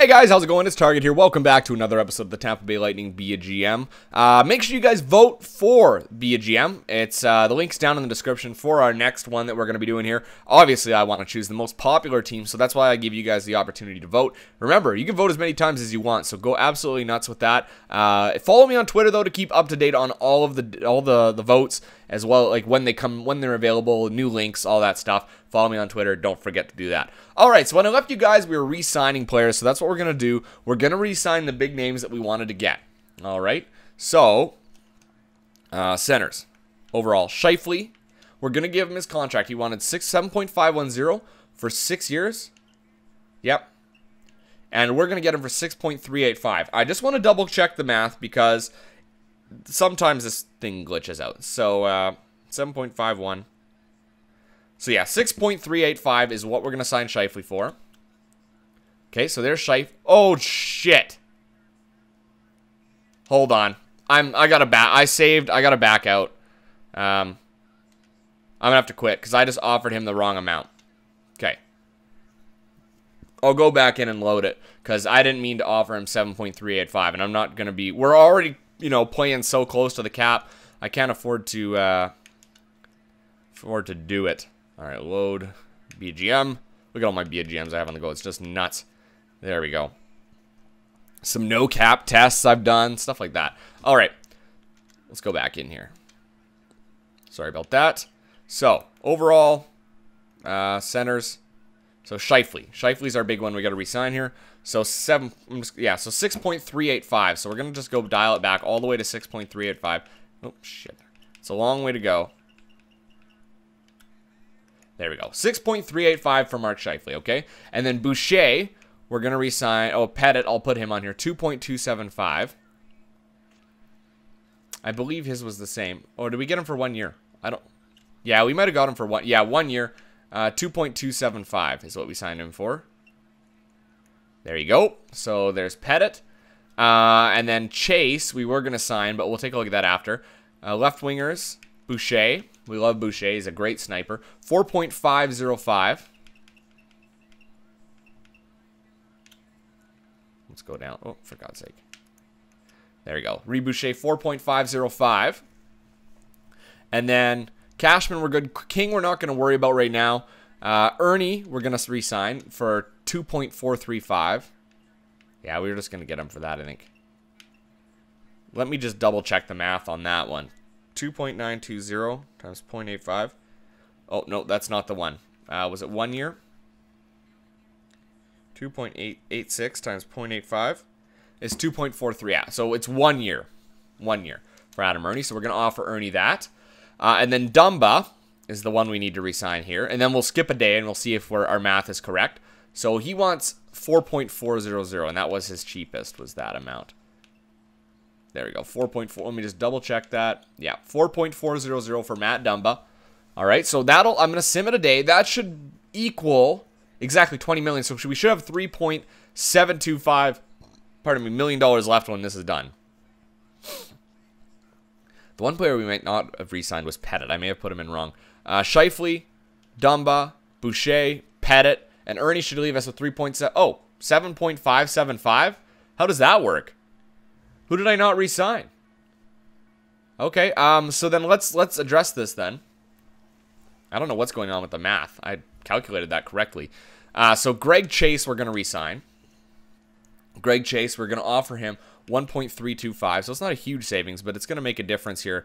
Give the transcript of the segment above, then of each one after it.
Hey guys, how's it going? It's Target here. Welcome back to another episode of the Tampa Bay Lightning Be a GM. Make sure you guys vote for Be a GM. It's the link's down in the description for our next one that we're going to be doing here. Obviously, I want to choose the most popular team, so that's why I give you guys the opportunity to vote. Remember, you can vote as many times as you want, so go absolutely nuts with that. Follow me on Twitter though to keep up to date on all the votes, as well, like when they're available, new links, all that stuff. Follow me on Twitter. Don't forget to do that. All right, so when I left you guys, we were re-signing players, so that's what we're going to do. We're going to re-sign the big names that we wanted to get. All right, so centers. Overall, Scheifele, we're going to give him his contract. He wanted 7.510 for 6 years. Yep. And we're going to get him for 6.385. I just want to double check the math because sometimes this thing glitches out. So 7.51. So yeah, 6.385 is what we're going to sign Scheifele for. Okay, so there's Scheifele. Oh, shit. Hold on. I got to back out. I'm going to have to quit because I just offered him the wrong amount. Okay. I'll go back in and load it because I didn't mean to offer him 7.385, and I'm not going to be... We're already, playing so close to the cap. I can't afford to do it. All right, load BGM. Look at all my BGMs I have on the go. It's just nuts. There we go. Some no cap tests I've done, stuff like that. All right, let's go back in here. Sorry about that. So overall, centers. So Scheifele's our big one. We got to re-sign here. So 6.385. So we're gonna just go dial it back all the way to 6.385. Oh shit, it's a long way to go. There we go. 6.385 for Mark Scheifele, okay? And then Boucher, we're going to re-sign. Oh, Pettit, I'll put him on here. 2.275. I believe his was the same. Oh, did we get him for 1 year? Yeah, we might have got him for 1 year. 2.275 is what we signed him for. There you go. So there's Pettit. And then Chase, we were going to sign, but we'll take a look at that after. Left wingers, Boucher. We love Boucher. He's a great sniper. 4.505. Let's go down. Oh, for God's sake. There we go. Boucher, 4.505. And then Cashman, we're good. King, we're not going to worry about right now. Ernie, we're going to re-sign for 2.435. Yeah, we were just going to get him for that, I think. Let me just double check the math on that one. 2.920 times 0.85. Oh, no, that's not the one. Was it 1 year? 2.886 times 0.85 is 2.43. Yeah, so it's 1 year. 1 year for Adam Ernie. So we're going to offer Ernie that. And then Dumba is the one we need to re-sign here. And then we'll skip a day and we'll see if our math is correct. So he wants 4.400, and that was his cheapest, was that amount. There we go, 4.4. Let me just double check that. Yeah, 4.400 for Matt Dumba. All right, so I'm going to sim it a day. That should equal exactly 20 million. So we should have 3.725, million dollars left when this is done. The one player we might not have re-signed was Pettit. I may have put him in wrong. Scheifele, Dumba, Boucher, Pettit, and Ernie should leave us with 7.575. How does that work? Who did I not re-sign? Okay, so then let's address this then. I don't know what's going on with the math. I calculated that correctly. So Greg Chase, we're going to re-sign. Greg Chase, we're going to offer him 1.325. So it's not a huge savings, but it's going to make a difference here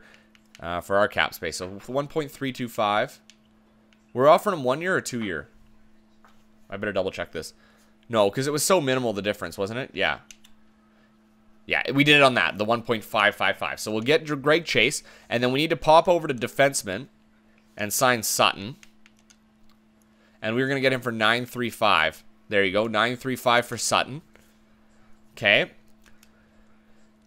for our cap space. So 1.325. We're offering him 1 year or 2 year? I better double check this. No, because it was so minimal, the difference, wasn't it? Yeah. Yeah, we did it on that, the 1.555. So we'll get Greg Chase, and then we need to pop over to defenseman and sign Sutton. And we're going to get him for 935. There you go, 935 for Sutton. Okay.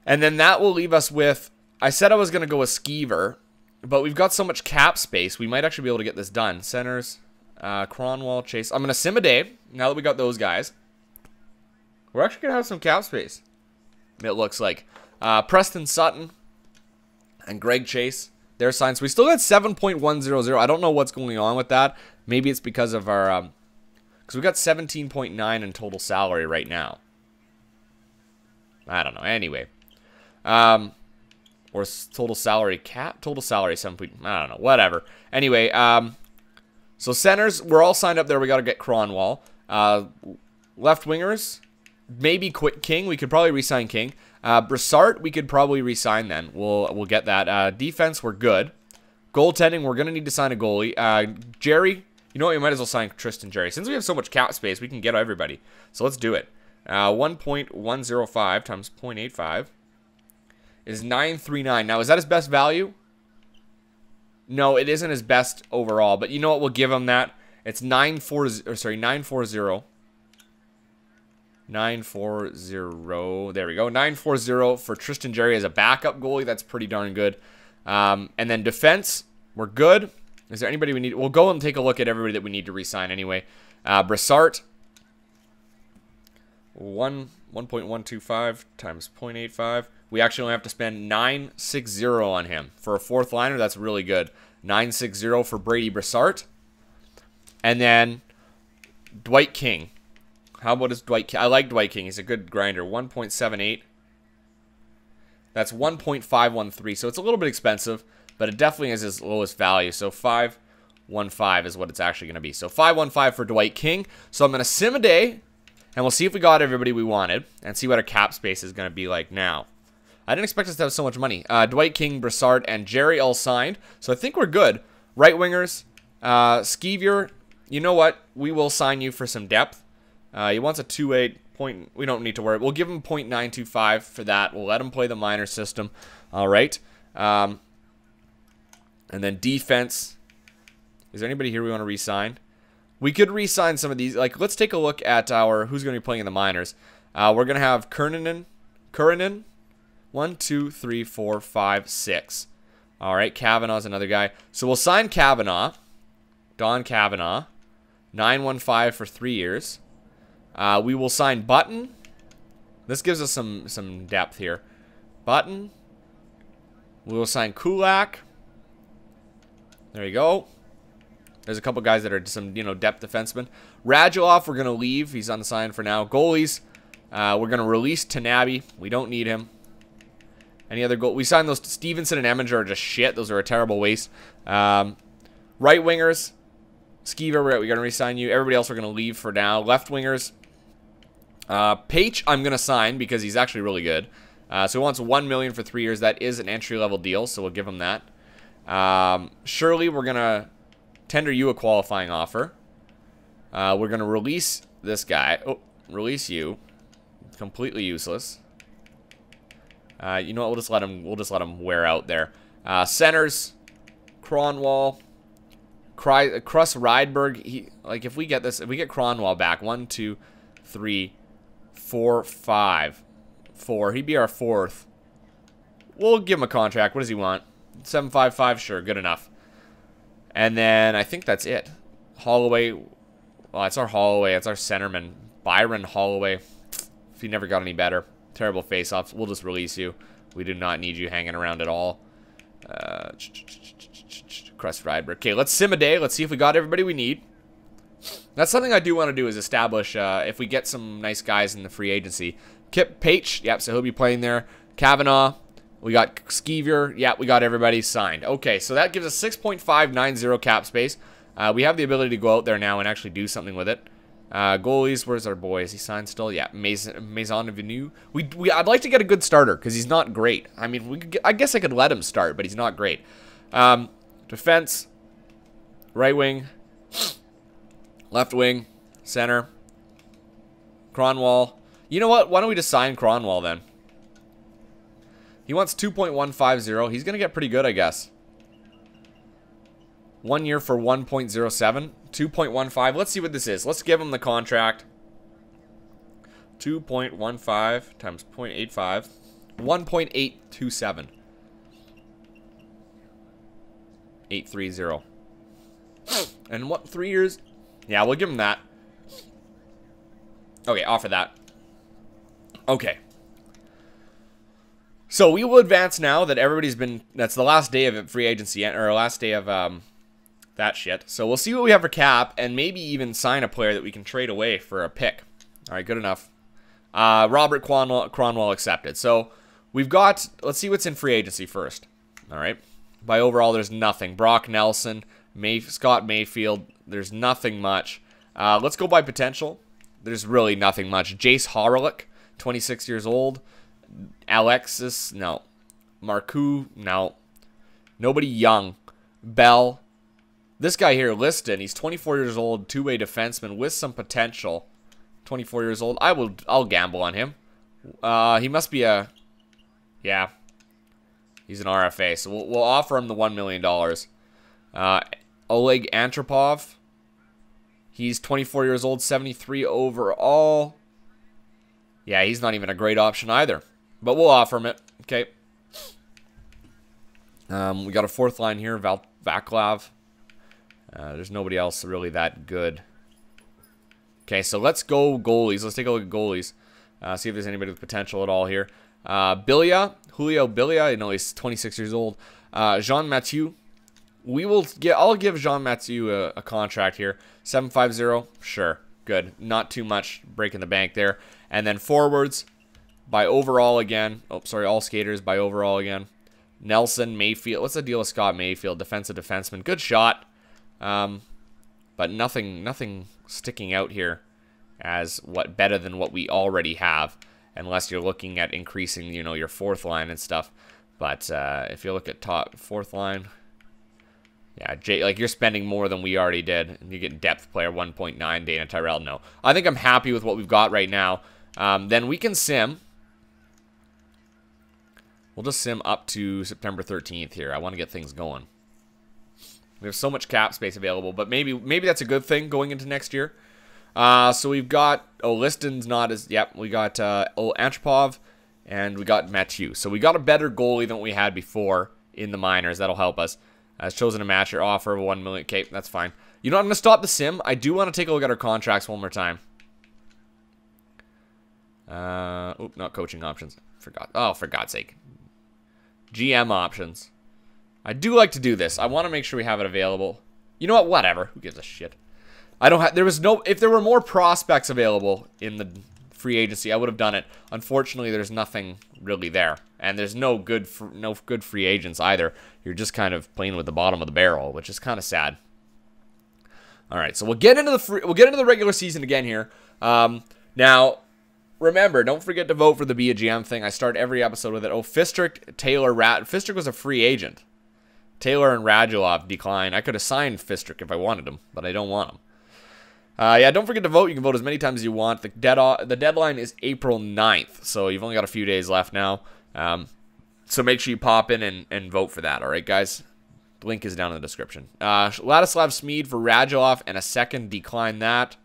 And then that will leave us with, I said I was going to go with Skeever, but we've got so much cap space, we might actually be able to get this done. Centers, Cronwall, Chase. I'm going to sim a day, now that we got those guys. We're actually going to have some cap space. It looks like Preston Sutton and Greg Chase, their signs. We still got 7.100. I don't know what's going on with that. Maybe it's because of our because we got 17.9 in total salary right now. I don't know. Anyway. Or total salary cap? Total salary 7 point. I don't know. Whatever. Anyway, so centers, we're all signed up there. We got to get Cronwall. Left wingers, maybe quit King. We could probably re-sign King. Brassard, we could probably re-sign then. We'll get that. Defense, we're good. Goaltending, we're going to need to sign a goalie. Jerry, you know what? We might as well sign Tristan Jerry. Since we have so much cap space, we can get everybody. So let's do it. 1.105 times 0.85 is 939. Now, is that his best value? No, it isn't his best overall. But you know what? We'll give him that. It's 940. Sorry, 940. 940. There we go. 940 for Tristan Jerry as a backup goalie. That's pretty darn good. And then defense, we're good. Is there anybody we need? We'll go and take a look at everybody that we need to re-sign anyway. Brassard, 1.125 times 0.85. We actually only have to spend 960 on him. For a fourth liner, that's really good. 960 for Brady Brassard. And then Dwight King. How about his Dwight King? I like Dwight King. He's a good grinder. 1.78. That's 1.513. So it's a little bit expensive, but it definitely is his lowest value. So 515 is what it's actually going to be. So 515 for Dwight King. So I'm going to sim a day, and we'll see if we got everybody we wanted, and see what our cap space is going to be like now. I didn't expect us to have so much money. Dwight King, Brassard, and Jerry all signed. So I think we're good. Right wingers, Skeevier, you know what? We will sign you for some depth. He wants a 2.8 point. We don't need to worry. We'll give him 0.925 for that. We'll let him play the minor system. All right. And then defense. Is there anybody here we want to re-sign? We could re-sign some of these. Like, let's take a look at our who's going to be playing in the minors. We're going to have Curran. 1, 2, 3, 4, 5, 6. All right. Kavanaugh's another guy. So we'll sign Kavanaugh. Don Kavanaugh. 915 for 3 years. We will sign Button. This gives us some depth here. Button. We will sign Kulak. There you go. There's a couple guys that are some, depth defensemen. Radulov, we're going to leave. He's unsigned for now. Goalies, we're going to release Tanabe. We don't need him. Any other goal? We signed those. Stevenson and Eminger are just shit. Those are a terrible waste. Right wingers. Skeever, we got to re-sign you. Everybody else we're going to leave for now. Left wingers. Page, I'm going to sign because he's actually really good. So he wants $1 million for 3 years. That is an entry-level deal, so we'll give him that. Shirley, we're going to tender you a qualifying offer. We're going to release this guy. Oh, release you. Completely useless. You know what? We'll just let him wear out there. Centers, Cronwall, Kruss Rydberg. If we get Cronwall back, 1, 2, 3, 4, 5, 4. He'd be our fourth. We'll give him a contract. What does he want? 755. Sure, good enough. And then I think that's it. Holloway. Well, it's our Holloway. It's our centerman, Byron Holloway. If he never got any better. Terrible face-offs. We'll just release you. We do not need you hanging around at all. Crust Rydberg. Okay, let's sim a day. Let's see if we got everybody we need. That's something I do want to do is establish if we get some nice guys in the free agency. Kip Page. Yep, so he'll be playing there. Kavanaugh. We got Skeever. Yep, we got everybody signed. Okay, so that gives us 6.590 cap space. We have the ability to go out there now and actually do something with it. Goalies, where's our boy? Is he signed still? Yeah, Maison Avenue. I'd like to get a good starter because he's not great. I mean, I guess I could let him start, but he's not great. Defense, right wing, left wing, center, Cronwall. You know what? Why don't we just sign Cronwall then? He wants 2.150. He's gonna get pretty good, I guess. 1 year for 1.07. 2.15. Let's see what this is. Let's give him the contract. 2.15 times 0.85. 1.827. 830. And what, 3 years? Yeah, we'll give him that. Okay, offer that. Okay. So we will advance now that everybody's been... That's the last day of free agency, or last day of that shit. So we'll see what we have for cap, and maybe even sign a player that we can trade away for a pick. All right, good enough. Robert Cronwell accepted. So we've got, let's see what's in free agency first. All right. By overall, there's nothing. Brock Nelson, Scott Mayfield, there's nothing much. Let's go by potential. There's really nothing much. Jace Harlick, 26 years old. Alexis, no. Marcoux, no. Nobody young. Bell. This guy here, Liston, he's 24 years old, two-way defenseman with some potential. 24 years old. I'll gamble on him. He must be a, yeah. He's an RFA, so we'll offer him the $1 million. Oleg Antropov. He's 24 years old, 73 overall. Yeah, he's not even a great option either. But we'll offer him it. Okay. We got a fourth line here, Vaclav. There's nobody else really that good. Okay, so let's go goalies. Let's take a look at goalies. See if there's anybody with potential at all here. Julio Bilia, I know he's 26 years old. Jean Mathieu. I'll give Jean Mathieu a contract here. 750, sure, good. Not too much breaking the bank there. And then forwards by overall again. Oh, sorry, all skaters by overall again. Nelson, Mayfield. What's the deal with Scott Mayfield? Defensive defenseman. Good shot. But nothing sticking out here as better than what we already have, unless you're looking at increasing, your fourth line and stuff. But if you look at fourth line, yeah, you're spending more than we already did, and you get depth player 1.9, Dana Tyrell. No, I think I'm happy with what we've got right now. Then we can sim. We'll just sim up to September 13th here. I want to get things going. We have so much cap space available, but maybe that's a good thing going into next year. So we've got, Liston's not as, yep, we got Antropov, and we got Mathieu. So we got a better goalie than we had before in the minors. That'll help us. Has chosen a match or offer of $1 million. Okay, that's fine. I'm going to stop the sim. I do want to take a look at our contracts one more time. Not coaching options. Forgot. Oh, for God's sake. GM options. I do like to do this. I want to make sure we have it available. You know what? Whatever. Who gives a shit? If there were more prospects available in the free agency, I would have done it. Unfortunately, there's nothing really there. And there's no good free agents either. You're just kind of playing with the bottom of the barrel, which is kind of sad. All right, so we'll get into the regular season again here. Now, remember, don't forget to vote for the Be a GM thing. I start every episode with it. Oh, Fistrick, Taylor, Fistrick was a free agent. Taylor and Radulov declined. I could have signed Fistrick if I wanted him, but I don't want him. Yeah, don't forget to vote. You can vote as many times as you want. The deadline is April 9th, so you've only got a few days left now. So make sure you pop in and vote for that, all right, guys? The link is down in the description. Ladislav Smeed for Radulov and a second. Decline that.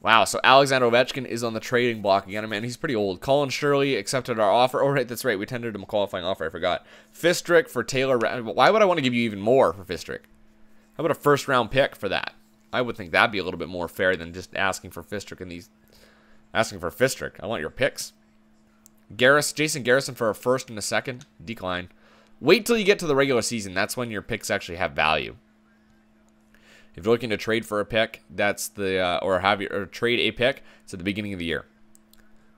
Wow, so Alexander Ovechkin is on the trading block again. Man, he's pretty old. Colin Shirley accepted our offer. Oh, right, that's right. We tendered him a qualifying offer. I forgot. Fistrick for Taylor. Why would I want to give you even more for Fistrick? How about a first-round pick for that? I would think that'd be a little bit more fair than just asking for Fistrick and asking for Fistrick. I want your picks. Jason Garrison for a first and a second. Decline. Wait till you get to the regular season. That's when your picks actually have value. If you're looking to trade for a pick, that's or trade a pick, it's at the beginning of the year.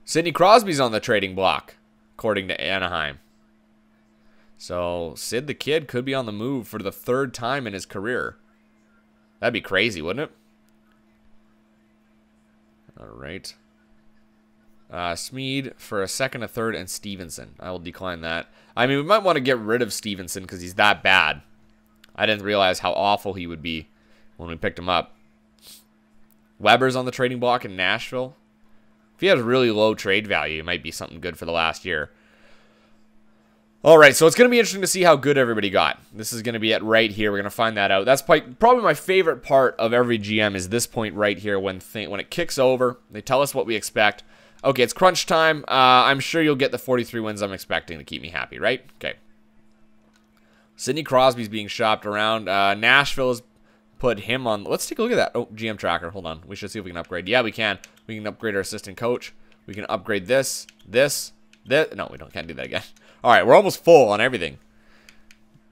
Sidney Crosby's on the trading block, according to Anaheim. So Sid the Kid could be on the move for the third time in his career. That'd be crazy, wouldn't it? All right. Smeed for a second, a third, and Stevenson. I will decline that. I mean, we might want to get rid of Stevenson because he's that bad. I didn't realize how awful he would be when we picked him up. Weber's on the trading block in Nashville. If he has really low trade value, it might be something good for the last year. All right, so it's going to be interesting to see how good everybody got. This is going to be it right here. We're going to find that out. That's probably my favorite part of every GM is this point right here when it kicks over. They tell us what we expect. Okay, it's crunch time. I'm sure you'll get the 43 wins I'm expecting to keep me happy, right? Okay. Sidney Crosby's being shopped around. Nashville's put him on. Let's take a look at that. Oh, GM tracker. Hold on. We should see if we can upgrade. Yeah, we can. We can upgrade our assistant coach. We can upgrade this. No, we can't do that again. All right, we're almost full on everything.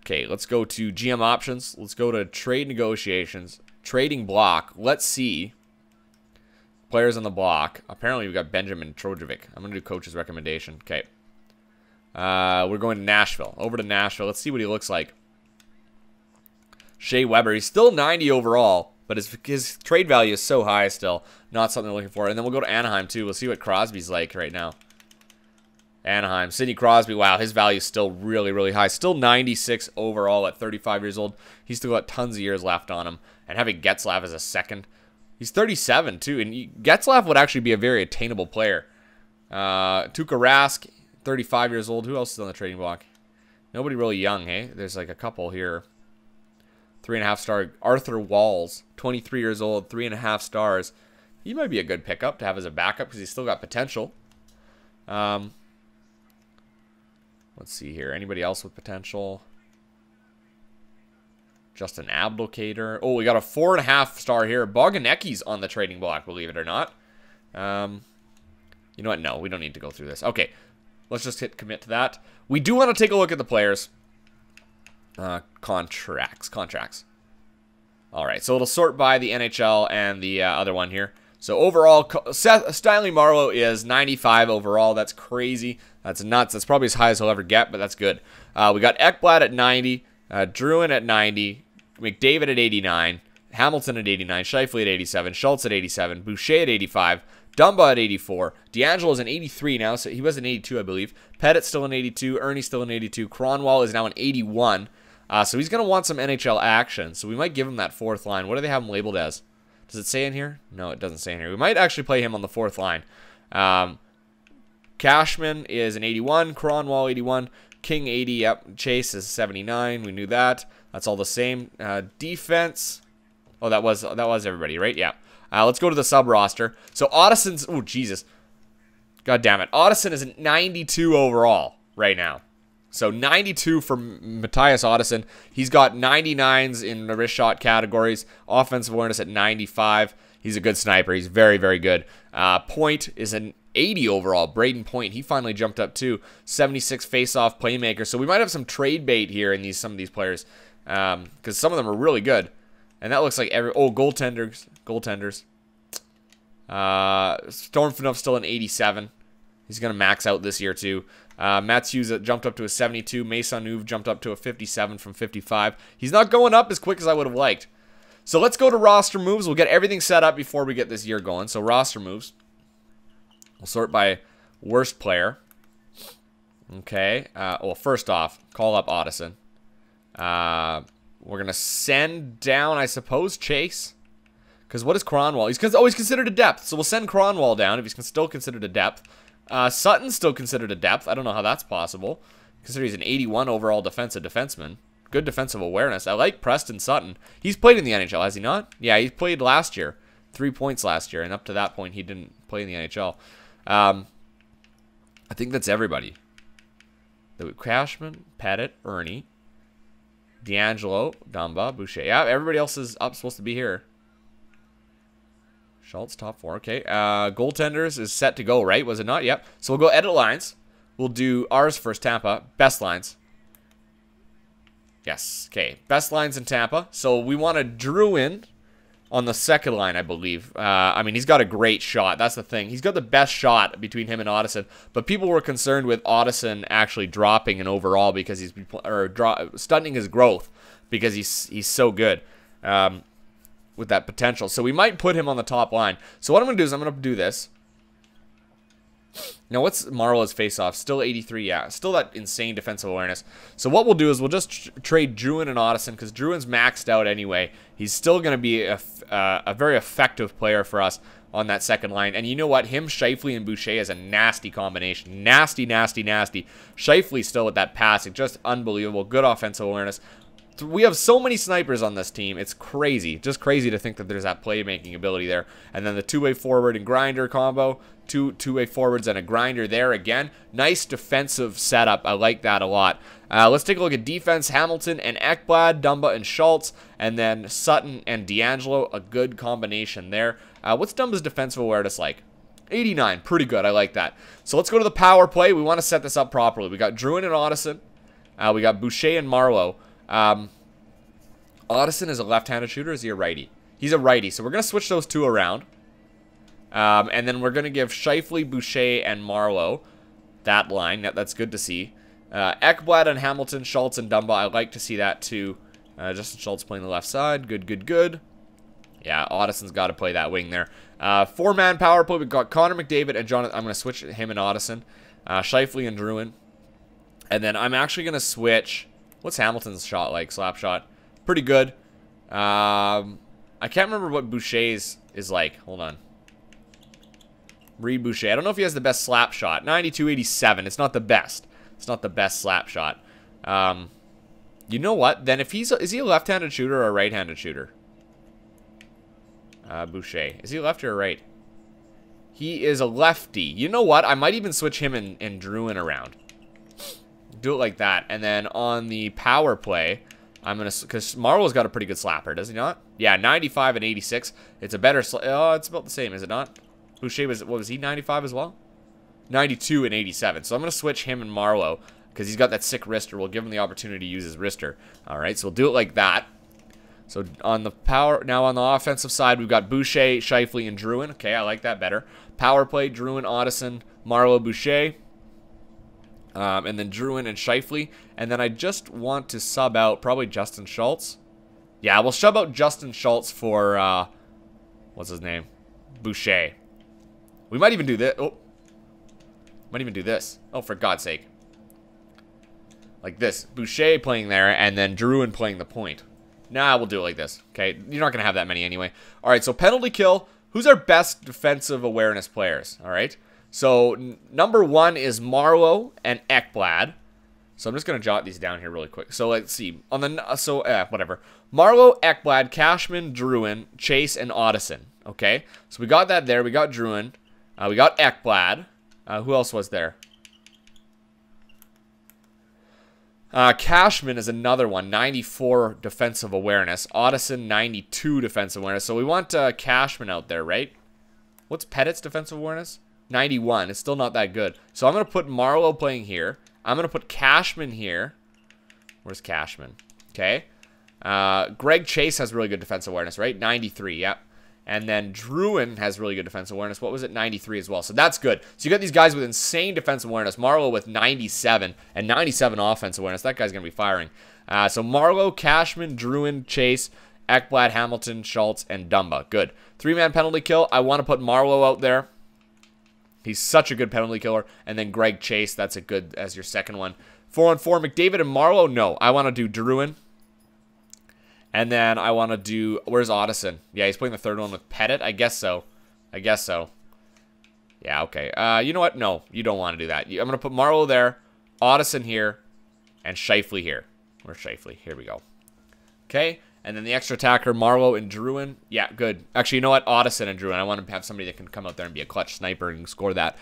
Okay, let's go to GM options. Let's go to trade negotiations. Trading block. Let's see. Players on the block. Apparently, we've got Benjamin Trojovic. I'm going to do coach's recommendation. Okay. We're going to Nashville. Over to Nashville. Let's see what he looks like. Shea Weber. He's still 90 overall, but his trade value is so high still. Not something we're looking for. And then we'll go to Anaheim, too. We'll see what Crosby's like right now. Anaheim. Sidney Crosby. Wow, his value is still really, really high. Still 96 overall at 35 years old. He's still got tons of years left on him. And having Getzlaf as a second. He's 37, too. And Getzlaf would actually be a very attainable player. Tuukka Rask, 35 years old. Who else is on the trading block? Nobody really young, hey? There's like a couple here. 3.5 star. Arthur Walls, 23 years old, 3.5 stars. He might be a good pickup to have as a backup because he's still got potential. Let's see here. Anybody else with potential? Just an Abdelkader. Oh, we got a 4.5 star here. Boganecki's on the trading block, believe it or not. You know what? No, we don't need to go through this. Okay, let's just hit commit to that. We do want to take a look at the players. Contracts. All right, so it'll sort by the NHL and the other one here. So overall, Stanley Marlowe is 95 overall. That's crazy. That's nuts. That's probably as high as he'll ever get, but that's good. We got Ekblad at 90, Druin at 90, McDavid at 89, Hamilton at 89, Scheifele at 87, Schultz at 87, Boucher at 85, Dumba at 84. D'Angelo's an 83 now, so he was an 82, I believe. Pettit's still an 82. Ernie's still an 82. Cronwall is now an 81. So he's going to want some NHL action. So we might give him that fourth line. What do they have him labeled as? Does it say in here? No, it doesn't say in here. We might actually play him on the fourth line. Cashman is an 81. Cronwall, 81. King, 80. Yep. Chase is 79. We knew that. That's all the same. Defense. Oh, that was everybody, right? Yeah. Let's go to the sub roster. So Ottison's... Oh, Jesus. God damn it. Ottison is a 92 overall right now. So 92 for Matthias Ottison. He's got 99s in the wrist shot categories. Offensive awareness at 95. He's a good sniper. He's very, very good. Point is an 80 overall. Braden Point. He finally jumped up too. 76 face-off playmaker. So we might have some trade bait here in some of these players. Because some of them are really good. And that looks like goaltenders. Stormfnuff's still an 87. He's going to max out this year too. Mats Hughes jumped up to a 72. Maisonneuve jumped up to a 57 from 55. He's not going up as quick as I would have liked. So let's go to roster moves. We'll get everything set up before we get this year going. So roster moves. We'll sort by worst player. Okay. Well, first off, call up Ottison. We're going to send down, I suppose, Chase. Because what is Cronwall? He's always considered a depth. So we'll send Cronwall down if he's still considered a depth. Sutton's still considered a depth. I don't know how that's possible. Consider he's an 81 overall defenseman. Good defensive awareness. I like Preston Sutton. He's played in the NHL, has he not? Yeah, he played last year. 3 points last year. And up to that point, he didn't play in the NHL. I think that's everybody. Cashman, Pettit, Ernie, D'Angelo, Dumba, Boucher. Yeah, everybody else is supposed to be here. Schultz, top 4. Okay. Goaltenders is set to go, right? Was it not? Yep. So we'll go edit lines. We'll do ours first, Tampa. Best lines. Yes. Okay. Best lines in Tampa. So we want a Druin on the second line, I believe. I mean, he's got a great shot. That's the thing. He's got the best shot between him and Ottison. But people were concerned with Ottison actually dropping in overall because he's stunting his growth because he's so good. With that potential. So we might put him on the top line. So what I'm going to do is I'm going to do this. Now, what's Marlowe's face-off? Still 83, yeah. Still that insane defensive awareness. So what we'll do is we'll just trade Druin and Ottison because Druin's maxed out anyway. He's still going to be a very effective player for us on that second line. And you know what? Him, Scheifele, and Boucher is a nasty combination. Nasty, nasty, nasty. Scheifele still with that passing. Just unbelievable. Good offensive awareness. We have so many snipers on this team. It's crazy. Just crazy to think that there's that playmaking ability there. And then the two-way forward and grinder combo. Two-way forwards and a grinder there again. Nice defensive setup. I like that a lot. Let's take a look at defense. Hamilton and Ekblad, Dumba and Schultz. And then Sutton and D'Angelo. A good combination there. What's Dumba's defensive awareness like? 89. Pretty good. I like that. So let's go to the power play. We want to set this up properly. We got Druin and Ottison. We got Boucher and Marlowe. Ottison is a left-handed shooter. Is he a righty? He's a righty. So we're going to switch those two around. And then we're going to give Scheifele, Boucher, and Marleau that line. That's good to see. Ekblad and Hamilton, Schultz and Dumba. I like to see that too. Justin Schultz playing the left side. Good, good, good. Yeah, Audison's got to play that wing there. 4-man power play. We've got Connor McDavid and Jonathan. I'm going to switch him and Audison. Scheifele and Drouin. And then I'm actually going to switch. What's Hamilton's shot like? Slap shot. Pretty good. I can't remember what Boucher's is like. Hold on. Reed Boucher. I don't know if he has the best slap shot. 92-87. It's not the best. It's not the best slap shot. You know what? Then if is he a left-handed shooter or a right-handed shooter? Boucher. Is he lefty or right? He is a lefty. You know what? I might even switch him and Drouin around. Do it like that. And then on the power play, I'm going to... Because Marlowe's got a pretty good slapper, does he not? Yeah, 95 and 86. It's a better... Oh, it's about the same, is it not? Boucher was... What was he? 95 as well? 92 and 87. So I'm going to switch him and Marleau because he's got that sick wrister. We'll give him the opportunity to use his wrister. All right, so we'll do it like that. So on the power... Now on the offensive side, we've got Boucher, Scheifele, and Drouin. Okay, I like that better. Power play, Drouin, Audison, Marleau, Boucher. And then Drouin and Scheifele. And then I just want to sub out probably Justin Schultz. Yeah, we'll sub out Justin Schultz for, what's his name? Boucher. We might even do this. Oh. Might even do this. Oh, for God's sake. Like this. Boucher playing there, and then Drouin playing the point. Nah, we'll do it like this. Okay, you're not going to have that many anyway. All right, so penalty kill. Who's our best defensive awareness players? All right. So, number 1 is Marleau and Ekblad. So, I'm just going to jot these down here really quick. So, let's see. On the whatever. Marleau, Ekblad, Cashman, Drouin, Chase, and Audison. Okay? So, we got that there. We got Drouin. We got Ekblad. Who else was there? Cashman is another one. 94 defensive awareness. Audison, 92 defensive awareness. So, we want Cashman out there, right? What's Pettit's defensive awareness? 91. It's still not that good. So I'm going to put Marleau playing here. I'm going to put Cashman here. Where's Cashman? Okay. Greg Chase has really good defensive awareness, right? 93, yep. And then Drouin has really good defensive awareness. What was it? 93 as well. So that's good. So you got these guys with insane defensive awareness. Marleau with 97 and 97 offensive awareness. That guy's going to be firing. So Marleau, Cashman, Drouin, Chase, Ekblad, Hamilton, Schultz, and Dumba. Good. 3-man penalty kill. I want to put Marleau out there. He's such a good penalty killer. And then Greg Chase, that's a good as your second one. 4-on-4, McDavid and Marleau, no. I want to do Drouin. And then I want to do, where's Audison? Yeah, he's playing the third one with Pettit. I guess so. I guess so. Yeah, okay. You know what? No, you don't want to do that. I'm going to put Marleau there, Audison here, and Scheifele here. Where's Scheifele? Here we go. Okay. And then the extra attacker, Marleau and Drouin. Yeah, good. Actually, you know what? Audison and Drouin. I want to have somebody that can come out there and be a clutch sniper and score that.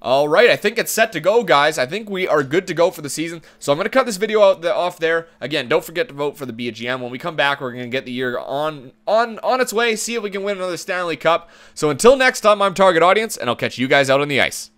All right, I think it's set to go, guys. I think we are good to go for the season. So I'm going to cut this video off there. Again, don't forget to vote for the BGM. When we come back, we're going to get the year on its way, see if we can win another Stanley Cup. So until next time, I'm Target Audience, and I'll catch you guys out on the ice.